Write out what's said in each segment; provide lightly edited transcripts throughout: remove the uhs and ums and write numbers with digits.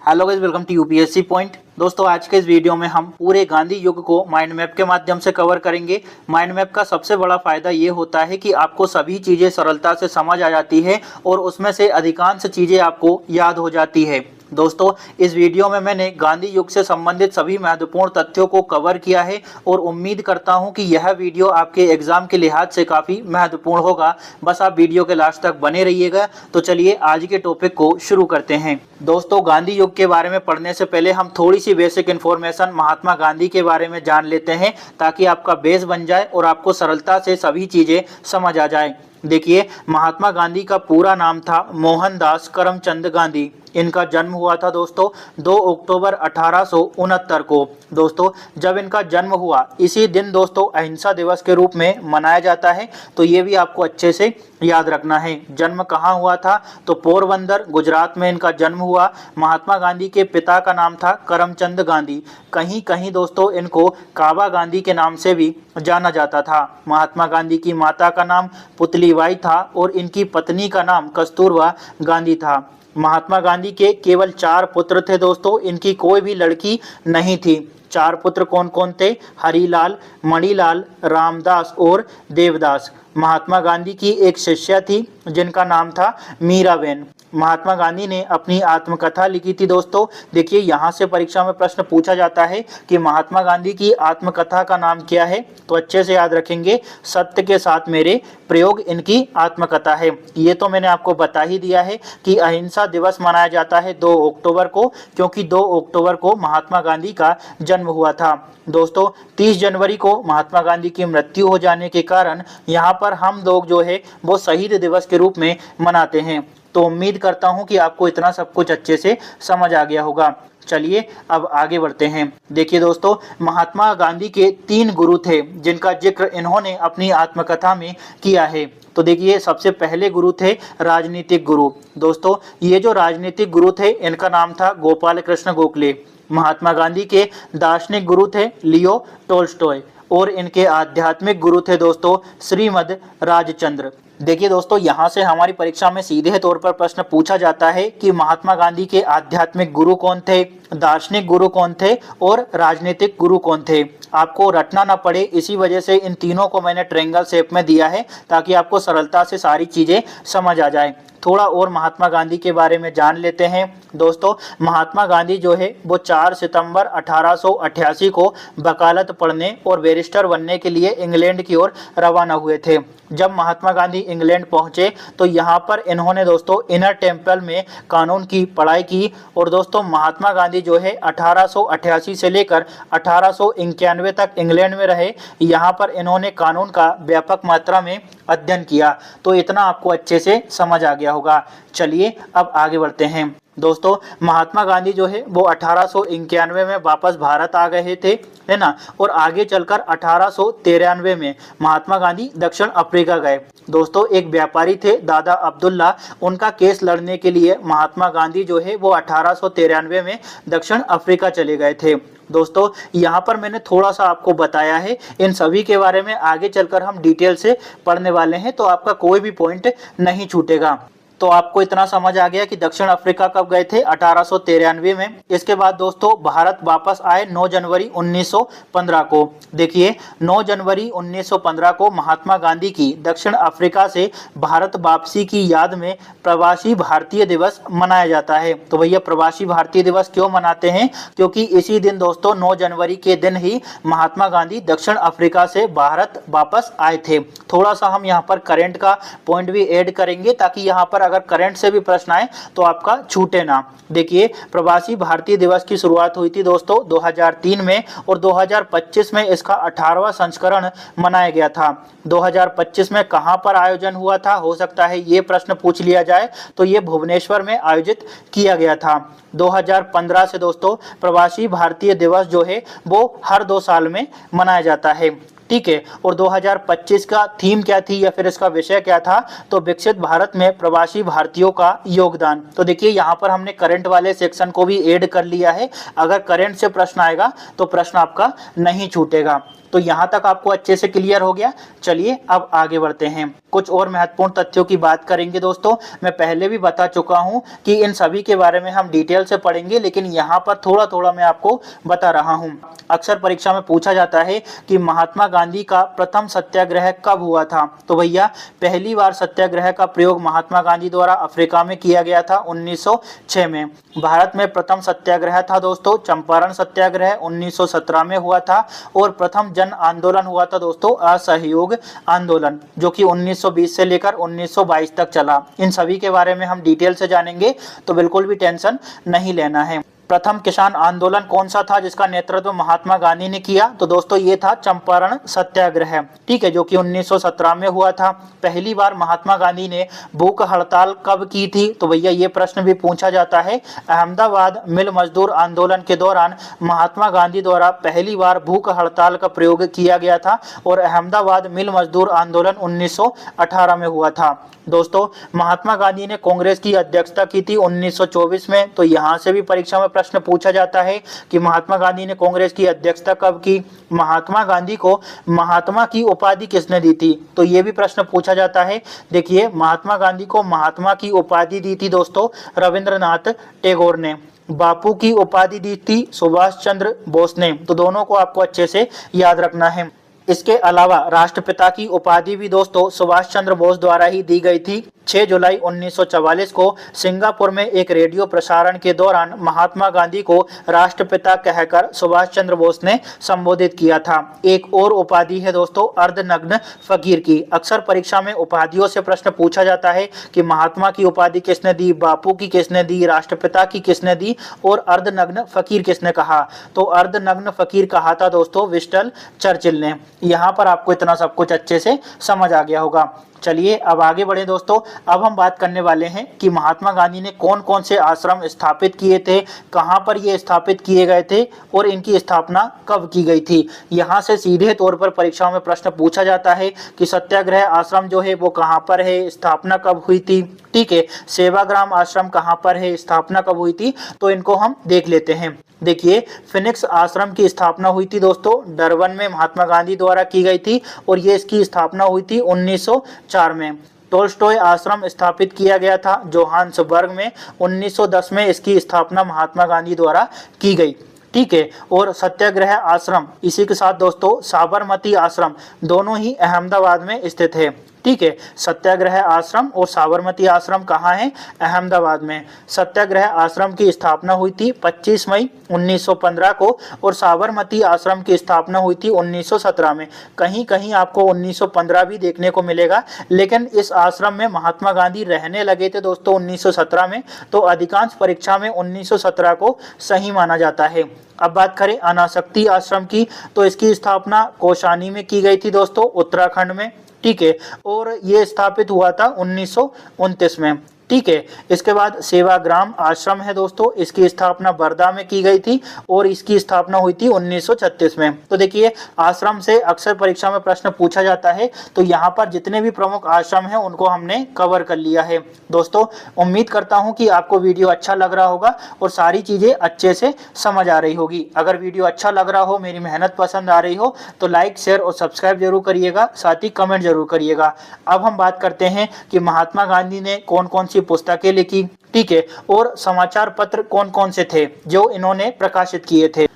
Hello guys, welcome to UPSC point. दोस्तों, आज के इस वीडियो में हम पूरे गांधी युग को माइंड मैप के माध्यम से कवर करेंगे। माइंड मैप का सबसे बड़ा फायदा ये होता है कि आपको सभी चीज़ें सरलता से समझ आ जाती है और उसमें से अधिकांश चीज़ें आपको याद हो जाती है। दोस्तों, इस वीडियो में मैंने गांधी युग से संबंधित सभी महत्वपूर्ण तथ्यों को कवर किया है और उम्मीद करता हूं कि यह वीडियो आपके एग्जाम के लिहाज से काफ़ी महत्वपूर्ण होगा। बस आप वीडियो के लास्ट तक बने रहिएगा। तो चलिए आज के टॉपिक को शुरू करते हैं। दोस्तों, गांधी युग के बारे में पढ़ने से पहले हम थोड़ी सी बेसिक इन्फॉर्मेशन महात्मा गांधी के बारे में जान लेते हैं, ताकि आपका बेस बन जाए और आपको सरलता से सभी चीज़ें समझ आ जाए। देखिए, महात्मा गांधी का पूरा नाम था मोहनदास करमचंद गांधी। इनका जन्म हुआ था दोस्तों 2 अक्टूबर 1869 को। दोस्तों, जब इनका जन्म हुआ इसी दिन दोस्तों अहिंसा दिवस के रूप में मनाया जाता है, तो ये भी आपको अच्छे से याद रखना है। जन्म कहाँ हुआ था? तो पोरबंदर गुजरात में इनका जन्म हुआ। महात्मा गांधी के पिता का नाम था करमचंद गांधी। कहीं कहीं दोस्तों इनको काबा गांधी के नाम से भी जाना जाता था। महात्मा गांधी की माता का नाम पुतलीबाई था और इनकी पत्नी का नाम कस्तूरबा गांधी था। महात्मा गांधी के केवल 4 पुत्र थे दोस्तों, इनकी कोई भी लड़की नहीं थी। 4 पुत्र कौन कौन थे? हरिलाल, मणिलाल, रामदास और देवदास। महात्मा गांधी की एक शिष्या थी जिनका नाम था मीराबेन। महात्मा गांधी ने अपनी आत्मकथा लिखी थी दोस्तों। देखिए, यहाँ से परीक्षा में प्रश्न पूछा जाता है कि महात्मा गांधी की आत्मकथा का नाम क्या है, तो अच्छे से याद रखेंगे, सत्य के साथ मेरे प्रयोग इनकी आत्मकथा है। ये तो मैंने आपको बता ही दिया है कि अहिंसा दिवस मनाया जाता है 2 अक्टूबर को, क्योंकि 2 अक्टूबर को महात्मा गांधी का जन्म हुआ था। दोस्तों, 30 जनवरी को महात्मा गांधी की मृत्यु हो जाने के कारण यहाँ पर हम लोग जो है वो शहीद दिवस के रूप में मनाते हैं। तो उम्मीद करता हूँ कि आपको इतना सब कुछ अच्छे से समझ आ गया होगा। चलिए अब आगे बढ़ते हैं। देखिए दोस्तों, महात्मा गांधी के 3 गुरु थे जिनका जिक्र इन्होंने अपनी आत्मकथा में किया है। तो देखिए, सबसे पहले गुरु थे राजनीतिक गुरु। दोस्तों, ये जो राजनीतिक गुरु थे इनका नाम था गोपाल कृष्ण गोखले। महात्मा गांधी के दार्शनिक गुरु थे लियो टोल्स्टॉय और इनके आध्यात्मिक गुरु थे दोस्तों श्रीमद राजचंद्र। देखिए दोस्तों, यहाँ से हमारी परीक्षा में सीधे तौर पर प्रश्न पूछा जाता है कि महात्मा गांधी के आध्यात्मिक गुरु कौन थे, दार्शनिक गुरु कौन थे और राजनीतिक गुरु कौन थे। आपको रटना ना पड़े, इसी वजह से इन तीनों को मैंने ट्रायंगल शेप में दिया है, ताकि आपको सरलता से सारी चीज़ें समझ आ जाए। थोड़ा और महात्मा गांधी के बारे में जान लेते हैं। दोस्तों, महात्मा गांधी जो है वो 4 सितंबर 1888 को वकालत पढ़ने और बैरिस्टर बनने के लिए इंग्लैंड की ओर रवाना हुए थे। जब महात्मा गांधी इंग्लैंड पहुंचे तो यहाँ पर इन्होंने दोस्तों इनर टेम्पल में कानून की पढ़ाई की। और दोस्तों, महात्मा गांधी जो है 1888 से लेकर 1891 तक इंग्लैंड में रहे। यहाँ पर इन्होंने कानून का व्यापक मात्रा में अध्ययन किया। तो इतना आपको अच्छे से समझ आ गया होगा। चलिए अब आगे बढ़ते हैं। दोस्तों, महात्मा गांधी जो है वो 1891 में वापस भारत आ गए थे, है ना। और आगे चलकर 1893 में महात्मा गांधी दक्षिण अफ्रीका गए। दोस्तों, एक व्यापारी थे दादा अब्दुल्ला, उनका केस लड़ने के लिए महात्मा गांधी जो है वो 1893 में दक्षिण अफ्रीका चले गए थे। दोस्तों, यहाँ पर मैंने थोड़ा सा आपको बताया है, इन सभी के बारे में आगे चलकर हम डिटेल से पढ़ने वाले हैं, तो आपका कोई भी पॉइंट नहीं छूटेगा। तो आपको इतना समझ आ गया कि दक्षिण अफ्रीका कब गए थे? 1893 में। इसके बाद दोस्तों भारत वापस आए 9 जनवरी 1915 को। देखिए, 9 जनवरी 1915 को महात्मा गांधी की दक्षिण अफ्रीका से भारत वापसी की याद में प्रवासी भारतीय दिवस मनाया जाता है। तो भैया, प्रवासी भारतीय दिवस क्यों मनाते हैं? क्योंकि इसी दिन दोस्तों 9 जनवरी के दिन ही महात्मा गांधी दक्षिण अफ्रीका से भारत वापस आए थे। थोड़ा सा हम यहाँ पर करंट का पॉइंट भी ऐड करेंगे, ताकि यहाँ पर अगर करंट से भी प्रश्न आए तो आपका छूटे ना। देखिए, प्रवासी भारतीय दिवस की शुरुआत हुई थी दोस्तों 2003 में और 2025 में इसका 18वां संस्करण मनाया गया था। 2025 में कहां पर आयोजन हुआ था? हो सकता है ये प्रश्न पूछ लिया जाए, तो ये भुवनेश्वर में आयोजित किया गया था। 2015 से दोस्तों प्रवासी भारतीय दिवस जो है वो हर 2 साल में मनाया जाता है। ठीक है। और 2025 का थीम क्या थी या फिर इसका विषय क्या था? तो विकसित भारत में प्रवासी भारतीयों का योगदान। तो देखिए, यहाँ पर हमने करंट वाले सेक्शन को भी ऐड कर लिया है। अगर करंट से प्रश्न आएगा तो प्रश्न आपका नहीं छूटेगा। तो यहाँ तक आपको अच्छे से क्लियर हो गया। चलिए अब आगे बढ़ते हैं, कुछ और महत्वपूर्ण तथ्यों की बात करेंगे। दोस्तों मैं पहले भी बता चुका हूँ कि इन सभी के बारे में हम डिटेल से पढ़ेंगे, लेकिन यहाँ पर थोड़ा थोड़ा मैं आपको बता रहा हूँ। अक्सर परीक्षा में पूछा जाता है कि महात्मा गांधी का प्रथम सत्याग्रह कब हुआ था। तो भैया पहली बार सत्याग्रह का प्रयोग महात्मा गांधी द्वारा अफ्रीका में किया गया था 1906 में। भारत में प्रथम सत्याग्रह था दोस्तों चंपारण सत्याग्रह 1917 में हुआ था। और प्रथम जन आंदोलन हुआ था दोस्तों असहयोग आंदोलन, जो कि 1920 से लेकर 1922 तक चला। इन सभी के बारे में हम डिटेल से जानेंगे, तो बिल्कुल भी टेंशन नहीं लेना है। प्रथम किसान आंदोलन कौन सा था जिसका नेतृत्व महात्मा गांधी ने किया? तो दोस्तों ये था चंपारण सत्याग्रह, ठीक है, जो कि 1917 में हुआ था। पहली बार महात्मा गांधी ने भूख हड़ताल कब की थी? तो भैया ये प्रश्न भी पूछा जाता है। अहमदाबाद मिल मजदूर आंदोलन के दौरान महात्मा गांधी द्वारा पहली बार भूख हड़ताल का प्रयोग किया गया था और अहमदाबाद मिल मजदूर आंदोलन 1918 में हुआ था। दोस्तों महात्मा गांधी ने कांग्रेस की अध्यक्षता की थी 1924 में। तो यहाँ से भी परीक्षा में प्रश्न पूछा जाता है कि महात्मा गांधी ने कांग्रेस की अध्यक्षता कब की। महात्मा गांधी को महात्मा की उपाधि किसने दी थी? तो ये भी प्रश्न पूछा जाता है। देखिए महात्मा गांधी को महात्मा की उपाधि दी थी दोस्तों रविंद्रनाथ टैगोर ने। बापू की उपाधि दी थी सुभाष चंद्र बोस ने। तो दोनों को आपको अच्छे से याद रखना है। इसके अलावा राष्ट्रपिता की उपाधि भी दोस्तों सुभाष चंद्र बोस द्वारा ही दी गई थी। 6 जुलाई 1944 को सिंगापुर में एक रेडियो प्रसारण के दौरान महात्मा गांधी को राष्ट्रपिता कहकर सुभाष चंद्र बोस ने संबोधित किया था। एक और उपाधि है दोस्तों अर्धनग्न फकीर की। अक्सर परीक्षा में उपाधियों से प्रश्न पूछा जाता है कि महात्मा की उपाधि किसने दी, बापू की किसने दी, राष्ट्रपिता की किसने दी और अर्धनग्न फकीर किसने कहा? तो अर्धनग्न फकीर कहा था दोस्तों विंस्टन चर्चिल ने। यहाँ पर आपको इतना सब कुछ अच्छे से समझ आ गया होगा। चलिए अब आगे बढ़े दोस्तों। अब हम बात करने वाले हैं कि महात्मा गांधी ने कौन कौन से आश्रम स्थापित किए थे, कहां पर ये स्थापित किए गए थे और इनकी स्थापना कब की गई थी। यहां से सीधे तौर पर परीक्षाओं में प्रश्न पूछा जाता है कि सत्याग्रह आश्रम जो है वो कहां पर है, स्थापना कब हुई थी, ठीक है। सेवाग्राम आश्रम कहां पर है, स्थापना कब हुई थी, तो इनको हम देख लेते हैं। देखिए फिनिक्स आश्रम की स्थापना हुई थी दोस्तों डरबन में महात्मा गांधी द्वारा की गई थी और ये इसकी स्थापना हुई थी 1904 में। टोल्स्टॉय आश्रम स्थापित किया गया था जोहान्सबर्ग में 1910 में। इसकी स्थापना महात्मा गांधी द्वारा की गई, ठीक है। और सत्याग्रह आश्रम इसी के साथ दोस्तों साबरमती आश्रम दोनों ही अहमदाबाद में स्थित है, ठीक है। सत्याग्रह आश्रम और साबरमती आश्रम कहाँ है? अहमदाबाद में। सत्याग्रह आश्रम की स्थापना हुई थी 25 मई 1915 को और साबरमती आश्रम की स्थापना हुई थी 1917 में। कहीं कहीं आपको 1915 भी देखने को मिलेगा, लेकिन इस आश्रम में महात्मा गांधी रहने लगे थे दोस्तों 1917 में। तो अधिकांश परीक्षा में 1917 को सही माना जाता है। अब बात करें अनासक्ति आश्रम की, तो इसकी स्थापना कौशानी में की गई थी दोस्तों उत्तराखंड में, ठीक है। और ये स्थापित हुआ था 1929 में, ठीक है। इसके बाद सेवाग्राम आश्रम है दोस्तों, इसकी स्थापना बर्दा में की गई थी और इसकी स्थापना हुई थी 1936 में। तो देखिए आश्रम से अक्सर परीक्षा में प्रश्न पूछा जाता है। तो यहाँ पर जितने भी प्रमुख आश्रम हैं उनको हमने कवर कर लिया है दोस्तों। उम्मीद करता हूँ कि आपको वीडियो अच्छा लग रहा होगा और सारी चीजें अच्छे से समझ आ रही होगी। अगर वीडियो अच्छा लग रहा हो, मेरी मेहनत पसंद आ रही हो, तो लाइक शेयर और सब्सक्राइब जरूर करिएगा, साथ ही कमेंट जरूर करिएगा। अब हम बात करते हैं कि महात्मा गांधी ने कौन कौन सी पुस्तकें लिखी, ठीक है, और समाचार पत्र कौन कौन से थे जो इन्होंने प्रकाशित किए थे।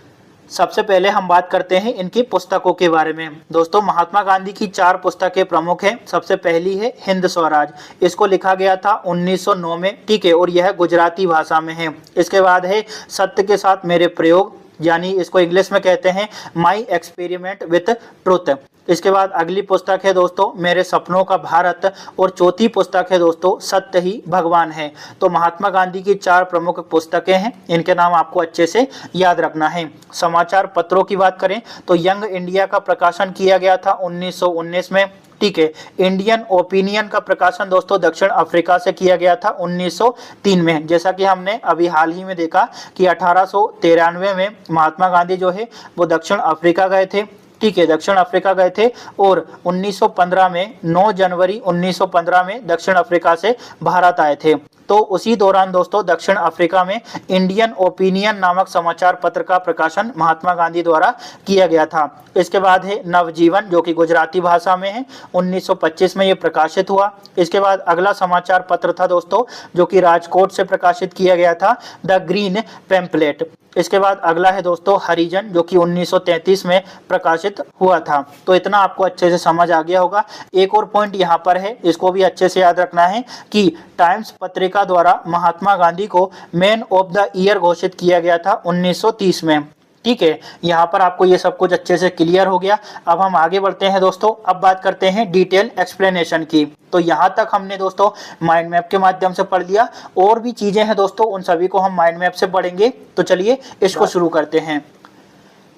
सबसे पहले हम बात करते हैं इनकी पुस्तकों के बारे में। दोस्तों महात्मा गांधी की 4 पुस्तकें प्रमुख हैं। सबसे पहली है हिंद स्वराज, इसको लिखा गया था 1909 में, ठीक है, और यह गुजराती भाषा में है। इसके बाद है सत्य के साथ मेरे प्रयोग, यानी इसको इंग्लिश में कहते हैं माई एक्सपेरिमेंट विथ ट्रुथ। इसके बाद अगली पुस्तक है दोस्तों मेरे सपनों का भारत और चौथी पुस्तक है दोस्तों सत्य ही भगवान है। तो महात्मा गांधी की 4 प्रमुख पुस्तकें हैं, इनके नाम आपको अच्छे से याद रखना है। समाचार पत्रों की बात करें तो यंग इंडिया का प्रकाशन किया गया था 1919 में, ठीक है। इंडियन ओपिनियन का प्रकाशन दोस्तों दक्षिण अफ्रीका से किया गया था 1903 में। जैसा कि हमने अभी हाल ही में देखा कि 1893 में महात्मा गांधी जो है वो दक्षिण अफ्रीका गए थे, ठीक है, दक्षिण अफ्रीका गए थे। और 1915 में 9 जनवरी 1915 में दक्षिण अफ्रीका से भारत आए थे। तो उसी दौरान दोस्तों दक्षिण अफ्रीका में इंडियन ओपिनियन नामक समाचार पत्र का प्रकाशन महात्मा गांधी द्वारा किया गया था। इसके बाद है नवजीवन, जो कि गुजराती भाषा में है, 1925 में ये प्रकाशित हुआ। इसके बाद अगला समाचार पत्र था दोस्तों जो कि राजकोट से प्रकाशित किया गया था, द ग्रीन पैम्पलेट। इसके बाद अगला है दोस्तों हरिजन, जो कि 1933 में प्रकाशित हुआ था। तो इतना आपको अच्छे से समझ आ गया होगा। एक और पॉइंट यहाँ पर है, इसको भी अच्छे से याद रखना है कि टाइम्स पत्रिका द्वारा महात्मा गांधी को मैन ऑफ द ईयर घोषित किया गया था 1930 में। ठीक है, यहाँ पर आपको ये सब कुछ अच्छे से क्लियर हो गया। अब हम आगे बढ़ते हैं दोस्तों। अब बात करते हैं डिटेल एक्सप्लेनेशन की। तो यहाँ तक हमने दोस्तों माइंड मैप के माध्यम से पढ़ लिया। और भी चीजें हैं दोस्तों, उन सभी को हम माइंड मैप से पढ़ेंगे। तो चलिए इसको शुरू करते हैं।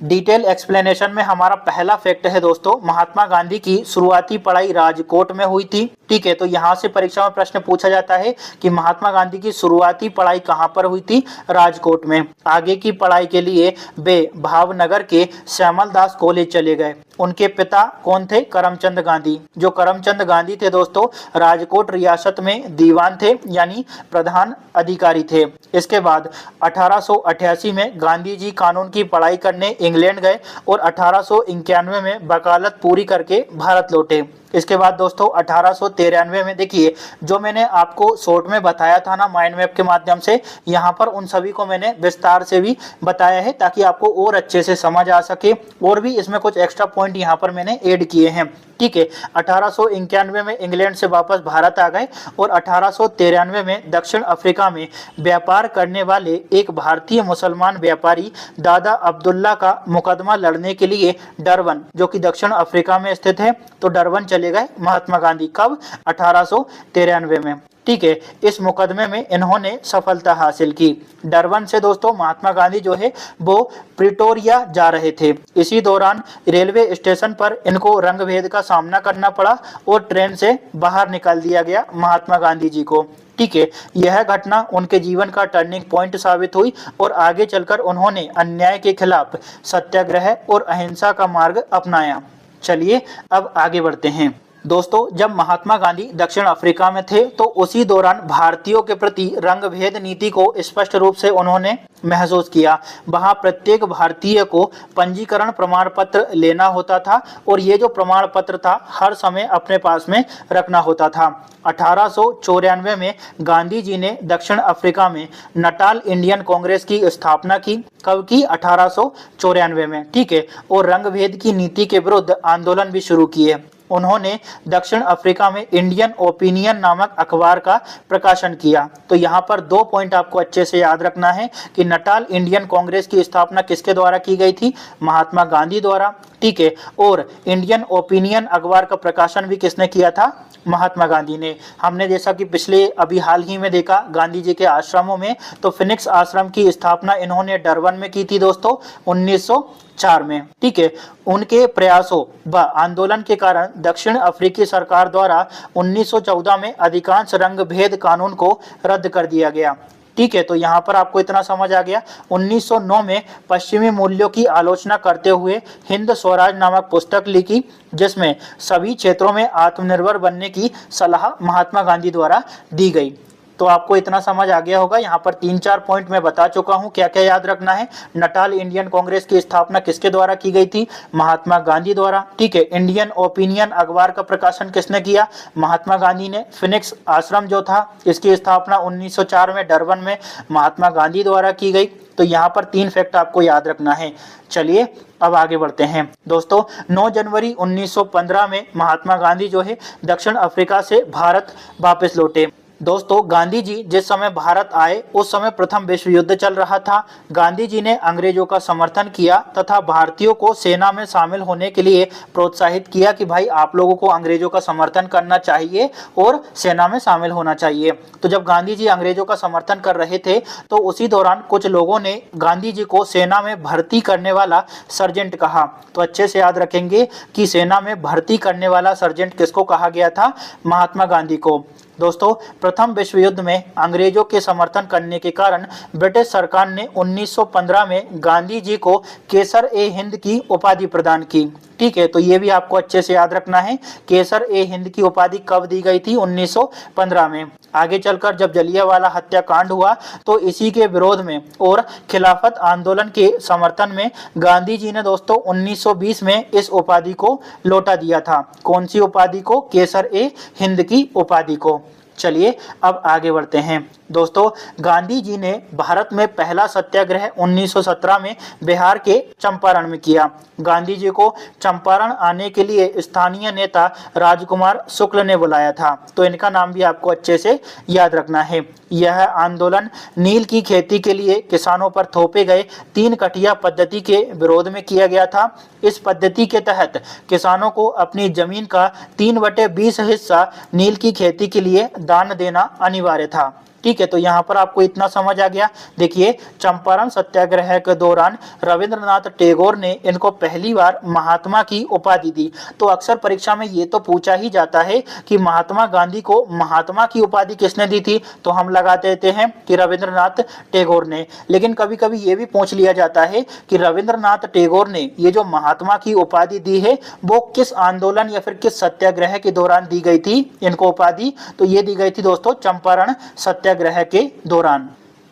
डिटेल एक्सप्लेनेशन में हमारा पहला फैक्ट है दोस्तों, महात्मा गांधी की शुरुआती पढ़ाई राजकोट में हुई थी। ठीक है, तो यहाँ से परीक्षा में प्रश्न पूछा जाता है कि महात्मा गांधी की शुरुआती पढ़ाई कहाँ पर हुई थी? राजकोट में। आगे की पढ़ाई के लिए वे भावनगर के श्यामल दास कॉलेज चले गए। उनके पिता कौन थे? करमचंद गांधी। जो करमचंद गांधी थे दोस्तों, राजकोट रियासत में दीवान थे, यानी प्रधान अधिकारी थे। इसके बाद 1888 में गांधी जी कानून की पढ़ाई करने इंग्लैंड गए और 1891 में वकालत पूरी करके भारत लौटे। इसके बाद दोस्तों 1893 में, देखिए जो मैंने आपको शॉर्ट में बताया था ना माइंड मैप के माध्यम से, यहाँ पर उन सभी को मैंने विस्तार से भी बताया है ताकि आपको और अच्छे से समझ आ सके। और भी इसमें कुछ एक्स्ट्रा पॉइंट यहाँ पर मैंने ऐड किए हैं। ठीक है, 1891 में इंग्लैंड से वापस भारत आ गए और 1893 में दक्षिण अफ्रीका में व्यापार करने वाले एक भारतीय मुसलमान व्यापारी दादा अब्दुल्ला का मुकदमा लड़ने के लिए डरबन, जो कि दक्षिण अफ्रीका में स्थित है, तो डरबन चले गए महात्मा गांधी। कब? 1893 में। ठीक है, इस मुकदमे में इन्होंने सफलता हासिल की। डरबन से दोस्तों महात्मा गांधी जो है वो प्रिटोरिया जा रहे थे। इसी दौरान रेलवे स्टेशन पर इनको रंगभेद का सामना करना पड़ा और ट्रेन से बाहर निकाल दिया गया महात्मा गांधी जी को। ठीक है, यह घटना उनके जीवन का टर्निंग पॉइंट साबित हुई और आगे चलकर उन्होंने अन्याय के खिलाफ सत्याग्रह और अहिंसा का मार्ग अपनाया। चलिए अब आगे बढ़ते हैं। दोस्तों जब महात्मा गांधी दक्षिण अफ्रीका में थे तो उसी दौरान भारतीयों के प्रति रंगभेद नीति को स्पष्ट रूप से उन्होंने महसूस किया। वहां प्रत्येक भारतीय को पंजीकरण प्रमाण पत्र लेना होता था और ये जो प्रमाण पत्र था हर समय अपने पास में रखना होता था। 1894 में गांधी जी ने दक्षिण अफ्रीका में नटाल इंडियन कांग्रेस की स्थापना की। कब की? 1894 में। ठीक है, और रंगभेद की नीति के विरुद्ध आंदोलन भी शुरू किए। उन्होंने दक्षिण अफ्रीका में इंडियन ओपिनियन नामक अखबार का प्रकाशन किया। तो यहाँ पर दो पॉइंट आपको अच्छे से याद रखना है कि नटाल इंडियन कांग्रेस की स्थापना किसके द्वारा की गई थी? महात्मा गांधी द्वारा। ठीक है, और इंडियन ओपिनियन अखबार का प्रकाशन भी किसने किया था? महात्मा गांधी ने। हमने जैसा कि पिछले अभी हाल ही में देखा गांधी जी के आश्रमों में, तो फिनिक्स आश्रम की स्थापना इन्होंने डरबन में की थी दोस्तों 1904 में। ठीक है, उनके प्रयासों व आंदोलन के कारण दक्षिण अफ्रीकी सरकार द्वारा 1914 में अधिकांश रंगभेद कानून को रद्द कर दिया गया। ठीक है, तो यहाँ पर आपको इतना समझ आ गया। 1909 में पश्चिमी मूल्यों की आलोचना करते हुए हिंद स्वराज नामक पुस्तक लिखी, जिसमें सभी क्षेत्रों में आत्मनिर्भर बनने की सलाह महात्मा गांधी द्वारा दी गई। तो आपको इतना समझ आ गया होगा। यहाँ पर 3-4 पॉइंट मैं बता चुका हूँ, क्या क्या याद रखना है। नटाल इंडियन कांग्रेस की स्थापना किसके द्वारा की गई थी? महात्मा गांधी द्वारा। ठीक है, इंडियन ओपिनियन अखबार का प्रकाशन किसने किया? महात्मा गांधी ने। फिनिक्स आश्रम जो था इसकी स्थापना 1904 में डरबन में महात्मा गांधी द्वारा की गई। तो यहाँ पर 3 फैक्ट आपको याद रखना है। चलिए अब आगे बढ़ते हैं। दोस्तों 9 जनवरी 1915 में महात्मा गांधी जो है दक्षिण अफ्रीका से भारत वापस लौटे। दोस्तों गांधी जी जिस समय भारत आए उस समय प्रथम विश्व युद्ध चल रहा था। गांधी जी ने अंग्रेजों का समर्थन किया तथा भारतीयों को सेना में शामिल होने के लिए प्रोत्साहित किया कि भाई आप लोगों को अंग्रेजों का समर्थन करना चाहिए और सेना में शामिल होना चाहिए। तो जब गांधी जी अंग्रेजों का समर्थन कर रहे थे तो उसी दौरान कुछ लोगों ने गांधी जी को सेना में भर्ती करने वाला सर्जेंट कहा। तो अच्छे से याद रखेंगे कि सेना में भर्ती करने वाला सर्जेंट किसको कहा गया था? महात्मा गांधी को। दोस्तों प्रथम विश्व युद्ध में अंग्रेजों के समर्थन करने के कारण ब्रिटिश सरकार ने 1915 में गांधी जी को केसर ए हिंद की उपाधि प्रदान की। ठीक है, तो ये भी आपको अच्छे से याद रखना है। केसर ए हिंद की उपाधि कब दी गई थी? 1915 में। आगे चलकर जब जलियांवाला हत्याकांड हुआ तो इसी के विरोध में और खिलाफत आंदोलन के समर्थन में गांधी जी ने दोस्तों 1920 में इस उपाधि को लौटा दिया था। कौन सी उपाधि को? केसर ए हिंद की उपाधि को। चलिए अब आगे बढ़ते हैं। दोस्तों, गांधी जी ने भारत में पहला सत्याग्रह 1917 में बिहार के चंपारण में किया। गांधी जी को चंपारण आने के लिए स्थानीय नेता राजकुमार शुक्ल ने बुलाया था, तो इनका नाम भी आपको अच्छे से याद रखना है। यह आंदोलन नील की खेती के लिए किसानों पर थोपे गए 3 कठिया पद्धति के विरोध में किया गया था। इस पद्धति के तहत किसानों को अपनी जमीन का 3/20 हिस्सा नील की खेती के लिए दान देना अनिवार्य था। ठीक है, तो यहाँ पर आपको इतना समझ आ गया। देखिए, चंपारण सत्याग्रह के दौरान रविंद्रनाथ टैगोर ने इनको पहली बार महात्मा की उपाधि दी। तो अक्सर परीक्षा में ये तो पूछा ही जाता है कि महात्मा गांधी को महात्मा की उपाधि किसने दी थी, तो हम लगा देते हैं कि रविंद्रनाथ टैगोर ने। लेकिन कभी कभी ये भी पूछ लिया जाता है कि रविंद्रनाथ टैगोर ने ये जो महात्मा की उपाधि दी है वो किस आंदोलन या फिर किस सत्याग्रह के दौरान दी गई थी इनको उपाधि? तो ये दी गई थी दोस्तों चंपारण सत्याग्रह के दौरान।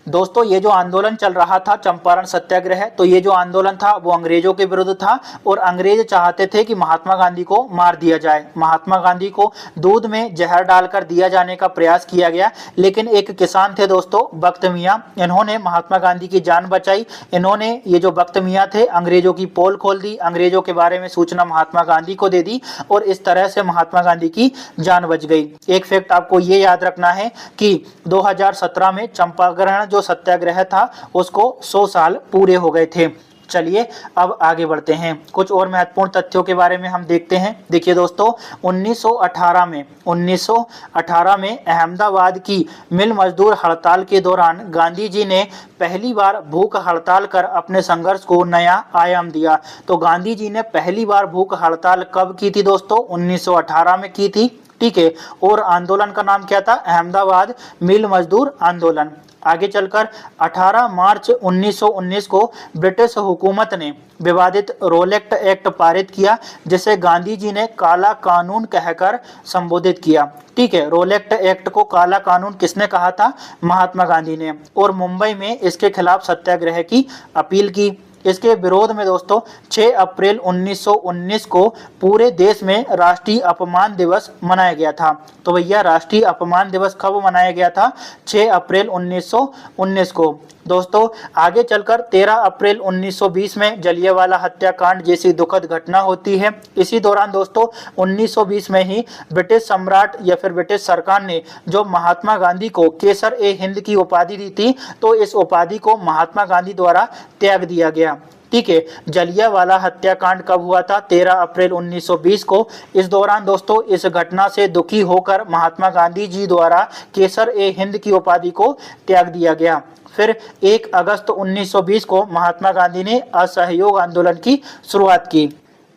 दोस्तों, ये जो आंदोलन चल रहा था चंपारण सत्याग्रह, तो ये जो आंदोलन था वो अंग्रेजों के विरुद्ध था और अंग्रेज चाहते थे कि महात्मा गांधी को मार दिया जाए। महात्मा गांधी को दूध में जहर डालकर दिया जाने का प्रयास किया गया, लेकिन एक किसान थे दोस्तों बख्त मियां, इन्होंने महात्मा गांधी की जान बचाई। इन्होंने, ये जो बख्त मियां थे, अंग्रेजों की पोल खोल दी, अंग्रेजों के बारे में सूचना महात्मा गांधी को दे दी और इस तरह से महात्मा गांधी की जान बच गई। एक फैक्ट आपको ये याद रखना है कि 2017 में चंपारण जो सत्याग्रह था उसको 100 साल पूरे हो गए थे। चलिए अब आगे बढ़ते हैं, कुछ और महत्वपूर्ण तथ्यों के बारे में हम देखते हैं। देखिए दोस्तों, 1918 में अहमदाबाद की मिल मजदूर हड़ताल के दौरान गांधी जी ने पहली बार भूख हड़ताल कर अपने संघर्ष को नया आयाम दिया। तो गांधी जी ने पहली बार भूख हड़ताल कब की थी दोस्तों? 1918 में की थी। ठीक है, और आंदोलन का नाम क्या था? अहमदाबाद मिल मजदूर आंदोलन। आगे चलकर 18 मार्च 1919 को ब्रिटिश हुकूमत ने विवादित रोलेक्ट एक्ट पारित किया, जिसे गांधी जी ने काला कानून कहकर संबोधित किया। ठीक है, रोलेक्ट एक्ट को काला कानून किसने कहा था? महात्मा गांधी ने। और मुंबई में इसके खिलाफ सत्याग्रह की अपील की। इसके विरोध में दोस्तों 6 अप्रैल 1919 को पूरे देश में राष्ट्रीय अपमान दिवस मनाया गया था। तो भैया, राष्ट्रीय अपमान दिवस कब मनाया गया था? 6 अप्रैल 1919 को। दोस्तों, आगे चलकर 13 अप्रैल 1920 में जलियांवाला हत्याकांड जैसी दुखद घटना होती है। इसी दौरान दोस्तों 1920 में ही ब्रिटिश सम्राट या फिर ब्रिटिश सरकार ने जो महात्मा गांधी को केसर ए हिंद की उपाधि दी थी, तो इस उपाधि को महात्मा गांधी द्वारा त्याग दिया गया। ठीक है, जलियांवाला हत्याकांड कब हुआ था? 13 अप्रैल 1920 को। इस दौरान दोस्तों इस घटना से दुखी होकर महात्मा गांधी जी द्वारा केसर ए हिंद की उपाधि को त्याग दिया गया। फिर 1 अगस्त 1920 को महात्मा गांधी ने असहयोग आंदोलन की शुरुआत की।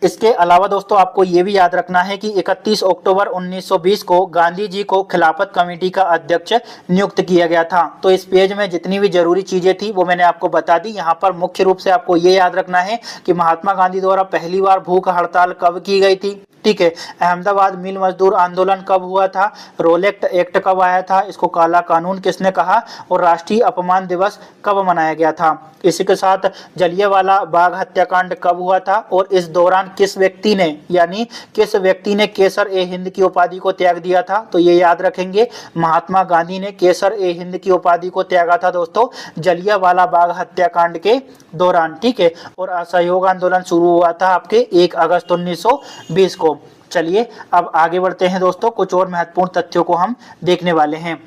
इसके अलावा दोस्तों आपको ये भी याद रखना है कि 31 अक्टूबर 1920 को गांधी जी को खिलाफत कमेटी का अध्यक्ष नियुक्त किया गया था। तो इस पेज में जितनी भी जरूरी चीजें थी वो मैंने आपको बता दी। यहाँ पर मुख्य रूप से आपको ये याद रखना है कि महात्मा गांधी द्वारा पहली बार भूख हड़ताल कब की गई थी। ठीक है, अहमदाबाद मिल मजदूर आंदोलन कब हुआ था? रोलेक्ट एक्ट कब आया था? इसको काला कानून किसने कहा? और राष्ट्रीय अपमान दिवस कब मनाया गया था? इसी के साथ जलियांवाला बाग हत्याकांड कब हुआ था और इस दौरान किस व्यक्ति ने केसर ए हिंद की उपाधि को त्याग दिया था? तो ये याद रखेंगे, महात्मा गांधी ने केसर ए हिंद की उपाधि को त्यागा था दोस्तों जलियांवाला बाग हत्याकांड के दौरान। ठीक है, और असहयोग आंदोलन शुरू हुआ था आपके 1 अगस्त 1920 को। चलिए अब आगे बढ़ते हैं दोस्तों, कुछ और महत्वपूर्ण तथ्यों को हम देखने वाले हैं।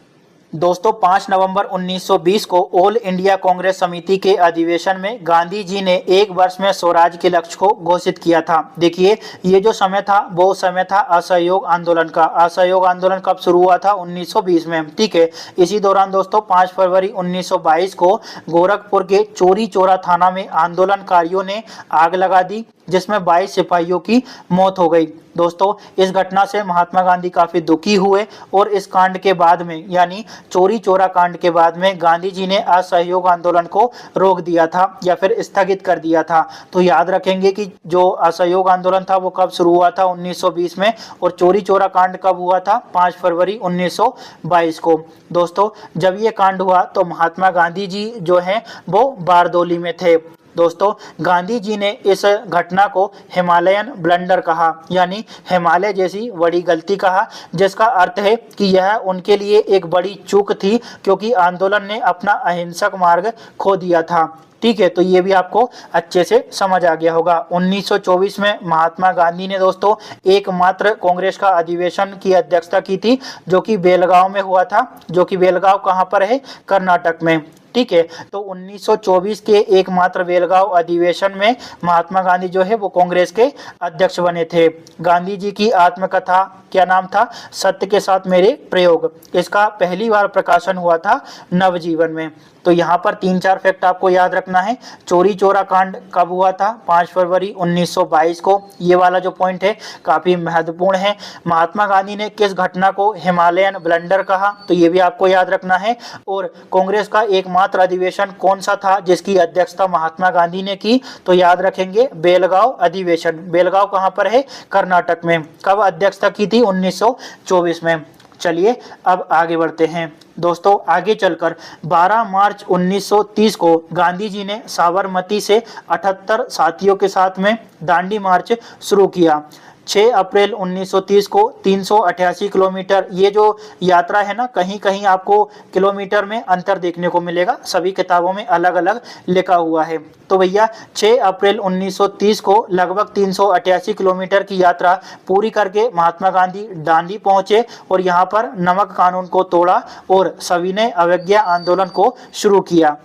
दोस्तों 5 नवंबर 1920 को ऑल इंडिया कांग्रेस समिति के अधिवेशन में गांधी जी ने 1 वर्ष में स्वराज के लक्ष्य को घोषित किया था। देखिए, ये जो समय था वो समय था असहयोग आंदोलन का। असहयोग आंदोलन कब शुरू हुआ था? 1920 में। ठीक है, इसी दौरान दोस्तों 5 फरवरी 1922 को गोरखपुर के चौरी चौरा थाना में आंदोलनकारियों ने आग लगा दी। जिसमें 22 सिपाहियों की मौत हो गई। दोस्तों, इस घटना से महात्मा गांधी काफी दुखी हुए और इस कांड के बाद में यानी चोरी चोरा कांड के बाद में गांधी जी ने असहयोग आंदोलन को रोक दिया था या फिर स्थगित कर दिया था। तो याद रखेंगे कि जो असहयोग आंदोलन था वो कब शुरू हुआ था, 1920 में, और चोरी चोरा कांड कब हुआ था, 5 फरवरी 1922 को। दोस्तों, जब ये कांड हुआ तो महात्मा गांधी जी जो हैं वो बारदोली में थे। दोस्तों, गांधी जी ने इस घटना को हिमालयन ब्लंडर कहा, यानी हिमालय जैसी बड़ी गलती कहा, जिसका अर्थ है कि यह उनके लिए एक बड़ी चूक थी क्योंकि आंदोलन ने अपना अहिंसक मार्ग खो दिया था। ठीक है, तो ये भी आपको अच्छे से समझ आ गया होगा। 1924 में महात्मा गांधी ने दोस्तों एकमात्र कांग्रेस का अधिवेशन की अध्यक्षता की थी, जो कि बेलगांव में हुआ था, जो कि बेलगांव कहाँ पर है, कर्नाटक में। ठीक है, तो 1924 के एकमात्र बेलगांव अधिवेशन में महात्मा गांधी जो है वो कांग्रेस के अध्यक्ष बने थे। गांधी जी की आत्मकथा क्या नाम था, सत्य के साथ मेरे प्रयोग, इसका पहली बार प्रकाशन हुआ था नवजीवन में। तो यहाँ पर 3-4 फैक्ट आपको याद रखना है। चोरी चोरा कांड कब हुआ था, 5 फरवरी 1922 को। ये वाला जो पॉइंट है काफी महत्वपूर्ण है। महात्मा गांधी ने किस घटना को हिमालयन ब्लंडर कहा, तो ये भी आपको याद रखना है। और कांग्रेस का एकमात्र अधिवेशन कौन सा था जिसकी अध्यक्षता महात्मा गांधी ने की, तो याद रखेंगे बेलगांव अधिवेशन। बेलगांव कहाँ पर है, कर्नाटक में। कब अध्यक्षता की थी, 1924 में। चलिए अब आगे बढ़ते हैं। दोस्तों, आगे चलकर 12 मार्च 1930 को गांधी जी ने साबरमती से 78 साथियों के साथ में दांडी मार्च शुरू किया। 6 अप्रैल 1930 को 388 किलोमीटर, ये जो यात्रा है ना, कहीं कहीं आपको किलोमीटर में अंतर देखने को मिलेगा, सभी किताबों में अलग अलग लिखा हुआ है। तो भैया 6 अप्रैल 1930 को लगभग 388 किलोमीटर की यात्रा पूरी करके महात्मा गांधी दांडी पहुंचे और यहाँ पर नमक कानून को तोड़ा और सविनय अवज्ञा आंदोलन को शुरू किया।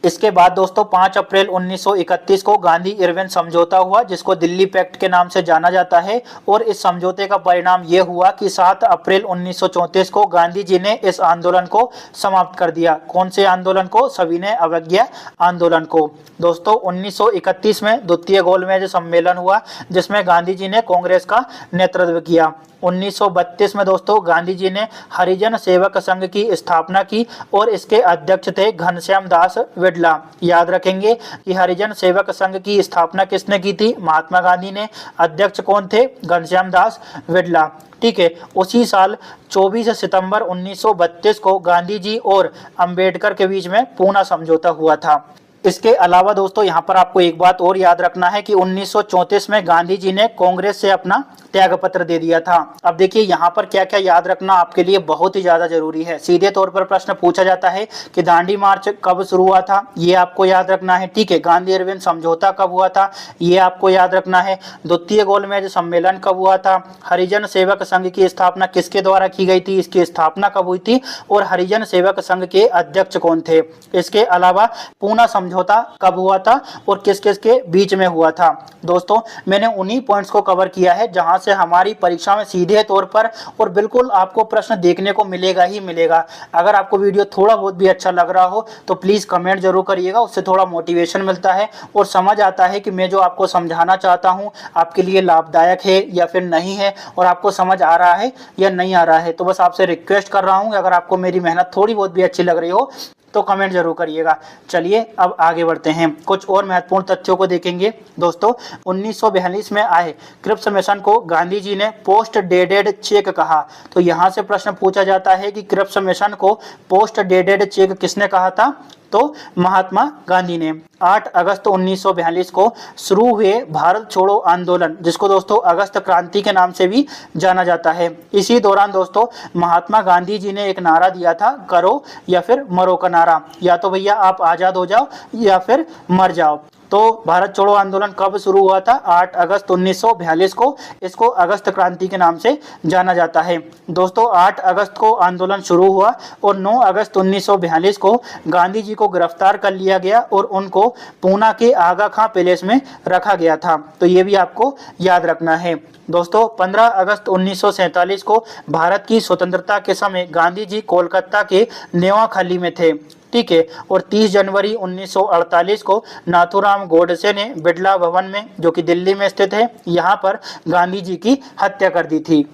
इसके बाद दोस्तों 5 अप्रैल 1931 को गांधी इरविन समझौता हुआ, जिसको दिल्ली पैक्ट के नाम से जाना जाता है। और इस समझौते का परिणाम यह हुआ कि 7 अप्रैल 1934 को गांधी जी ने इस आंदोलन को समाप्त कर दिया। कौन से आंदोलन को, सविनय अवज्ञा आंदोलन को। दोस्तों 1931 में द्वितीय गोलमेज सम्मेलन हुआ, जिसमें गांधी जी ने कांग्रेस का नेतृत्व किया। 1932 में दोस्तों गांधी जी ने हरिजन सेवक संघ की स्थापना की और इसके अध्यक्ष थे घनश्याम दास विड़ला। याद रखेंगे कि हरिजन सेवक संघ की स्थापना किसने की थी, महात्मा गांधी ने। अध्यक्ष कौन थे, घनश्याम दास विड़ला। ठीक है, उसी साल 24 सितंबर 1932 को गांधी जी और अंबेडकर के बीच में पूना समझौता हुआ था। इसके अलावा दोस्तों यहाँ पर आपको एक बात और याद रखना है कि 1934 में गांधी जी ने कांग्रेस से अपना त्याग पत्र दे दिया था। अब देखिए यहाँ पर क्या क्या याद रखना आपके लिए बहुत ही ज्यादा जरूरी है। सीधे तौर पर प्रश्न पूछा जाता है कि दांडी मार्च कब शुरू हुआ था, ये आपको याद रखना है। ठीक है, गांधी इरविन समझौता कब हुआ था, ये आपको याद रखना है। द्वितीय गोलमेज सम्मेलन कब हुआ था, हरिजन सेवक संघ की स्थापना किसके द्वारा की गई थी, इसकी स्थापना कब हुई थी, और हरिजन सेवक संघ के अध्यक्ष कौन थे। इसके अलावा पूना समझौता कब हुआ था और किस किस के बीच में हुआ था। दोस्तों मैंने उन्हीं पॉइंट्स को कवर किया है जहां से हमारी परीक्षा में सीधे तौर पर और बिल्कुल आपको प्रश्न देखने को मिलेगा ही मिलेगा। अगर आपको वीडियो थोड़ा बहुत भी अच्छा लग रहा हो तो प्लीज कमेंट जरूर करिएगा, उससे थोड़ा मोटिवेशन मिलता है और समझ आता है कि मैं जो आपको समझाना चाहता हूं आपके लिए लाभदायक है या फिर नहीं है, और आपको समझ आ रहा है या नहीं आ रहा है। तो बस आपसे रिक्वेस्ट कर रहा हूं, अगर आपको मेरी मेहनत थोड़ी बहुत भी अच्छी लग रही हो तो कमेंट जरूर करिएगा। चलिए अब आगे बढ़ते हैं, कुछ और महत्वपूर्ण तथ्यों को देखेंगे। दोस्तों 1942 में आए क्रिप्स मिशन को गांधी जी ने पोस्ट डेटेड चेक कहा। तो यहाँ से प्रश्न पूछा जाता है कि क्रिप्स मिशन को पोस्ट डेटेड चेक किसने कहा था, तो महात्मा गांधी ने। 8 अगस्त 1942 को शुरू हुए भारत छोड़ो आंदोलन, जिसको दोस्तों अगस्त क्रांति के नाम से भी जाना जाता है, इसी दौरान दोस्तों महात्मा गांधी जी ने एक नारा दिया था, करो या फिर मरो का नारा। या तो भैया आप आजाद हो जाओ या फिर मर जाओ। तो भारत छोड़ो आंदोलन कब शुरू हुआ था, 8 अगस्त 1942 को। इसको अगस्त क्रांति के नाम से जाना जाता है। दोस्तों 8 अगस्त को आंदोलन शुरू हुआ और 9 अगस्त 1942 को गांधी जी को गिरफ्तार कर लिया गया और उनको पूना के आगा खां पैलेस में रखा गया था। तो ये भी आपको याद रखना है। दोस्तों 15 अगस्त 1947 को भारत की स्वतंत्रता के समय गांधी जी कोलकाता के नेवाखाली में थे। ठीक है। और 30 जनवरी 1948 को नाथूराम गोडसे ने बिड़ला भवन में, जो कि दिल्ली में स्थित है, यहाँ पर गांधी जी की हत्या कर दी थी।